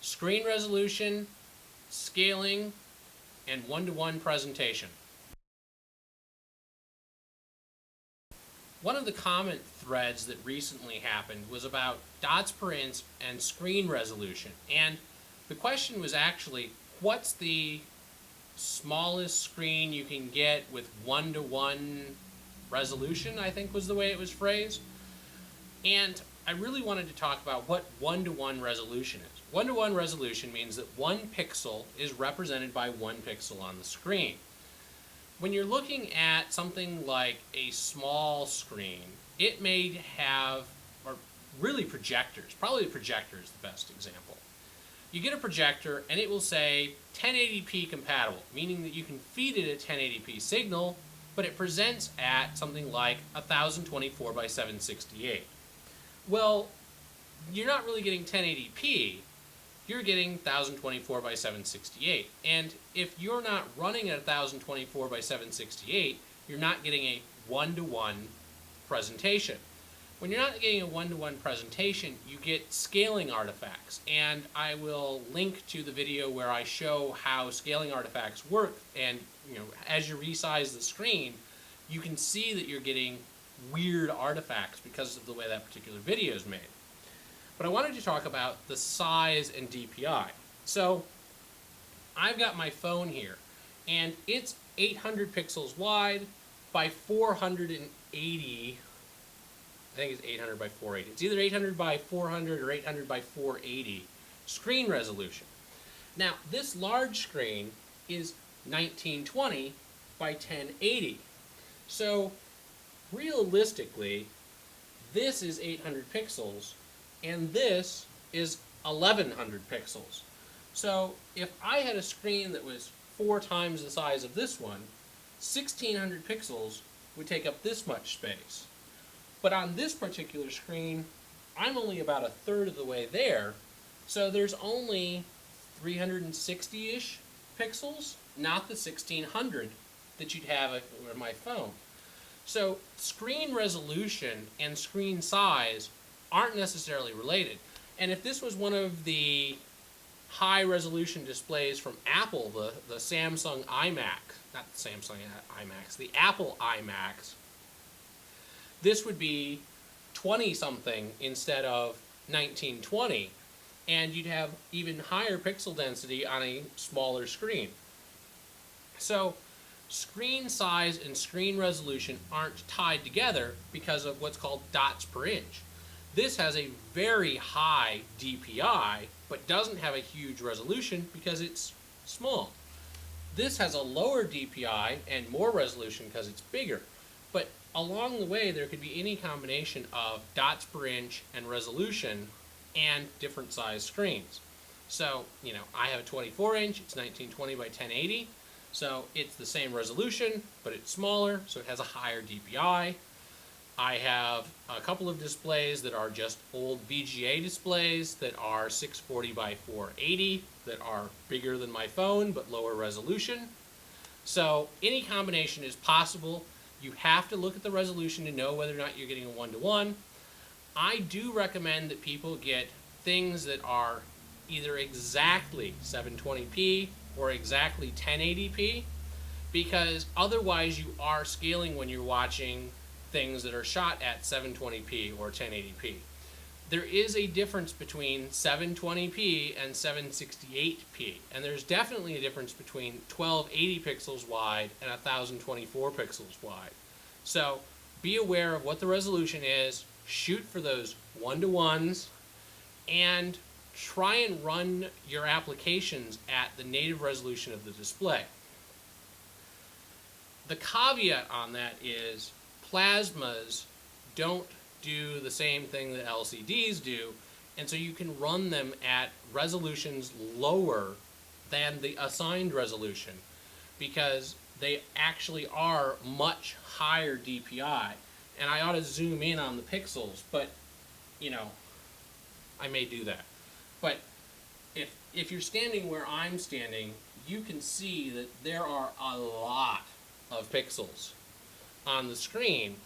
screen resolution, scaling, and one-to-one presentation. One of the comment threads that recently happened was about dots per inch and screen resolution. And the question was actually, what's the smallest screen you can get with one-to-one resolution, I think was the way it was phrased. And I really wanted to talk about what one-to-one resolution is. One-to-one resolution means that one pixel is represented by one pixel on the screen. When you're looking at something like a small screen, it may have, or really projectors, probably the projector is the best example. You get a projector and it will say 1080p compatible, meaning that you can feed it a 1080p signal, but it presents at something like 1024 by 768. Well, you're not really getting 1080p, you're getting 1024 by 768. And if you're not running at 1024 by 768, you're not getting a one-to-one presentation. When you're not getting a one-to-one presentation, you get scaling artifacts. And I will link to the video where I show how scaling artifacts work. And as you resize the screen, you can see that you're getting weird artifacts because of the way that particular video is made. But I wanted to talk about the size and DPI. So I've got my phone here, and it's 800 pixels wide by 480. I think it's 800 by 480. It's either 800 by 400 or 800 by 480 screen resolution. Now, this large screen is 1920 by 1080. So realistically, this is 800 pixels, and this is 1100 pixels. So if I had a screen that was 4 times the size of this one, 1600 pixels would take up this much space. But on this particular screen, I'm only about a third of the way there, so there's only 360-ish pixels, not the 1600 that you'd have on my phone. So screen resolution and screen size aren't necessarily related. And if this was one of the high resolution displays from Apple, the Samsung iMac, not the Samsung iMacs, the Apple iMacs, this would be 20 something instead of 1920, and you'd have even higher pixel density on a smaller screen. So screen size and screen resolution aren't tied together because of what's called dots per inch. This has a very high DPI, but doesn't have a huge resolution because it's small. This has a lower DPI and more resolution because it's bigger. But along the way, there could be any combination of dots per inch and resolution and different size screens. So, I have a 24-inch, it's 1920 by 1080. So it's the same resolution, but it's smaller, so it has a higher DPI. I have a couple of displays that are just old VGA displays that are 640 by 480 that are bigger than my phone but lower resolution. So any combination is possible. You have to look at the resolution to know whether or not you're getting a one-to-one. I do recommend that people get things that are either exactly 720p or exactly 1080p, because otherwise you are scaling when you're watching things that are shot at 720p or 1080p. There is a difference between 720p and 768p, and there's definitely a difference between 1280 pixels wide and 1024 pixels wide. So be aware of what the resolution is, shoot for those one-to-ones, and try and run your applications at the native resolution of the display. The caveat on that is plasmas don't do the same thing that LCDs do, and so you can run them at resolutions lower than the assigned resolution because they actually are much higher DPI. And I ought to zoom in on the pixels, but I may do that. But if you're standing where I'm standing, you can see that there are a lot of pixels on the screen,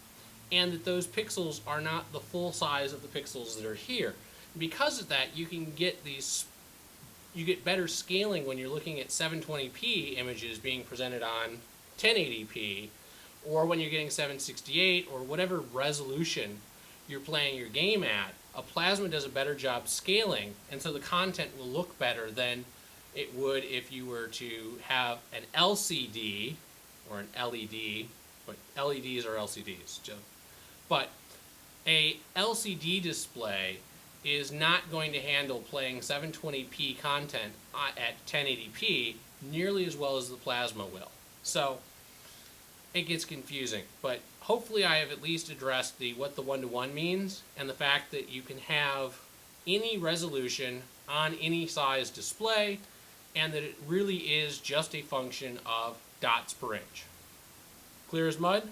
and that those pixels are not the full size of the pixels that are here. Because of that, you can get these you get better scaling when you're looking at 720p images being presented on 1080p, or when you're getting 768 or whatever resolution you're playing your game at. A plasma does a better job scaling, and so the content will look better than it would if you were to have an LCD or an LED, but LEDs are LCDs. But a LCD display is not going to handle playing 720p content at 1080p nearly as well as the plasma will. So it gets confusing, but hopefully I have at least addressed what the one-to-one means, and the fact that you can have any resolution on any size display, and that it really is just a function of dots per inch. Clear as mud?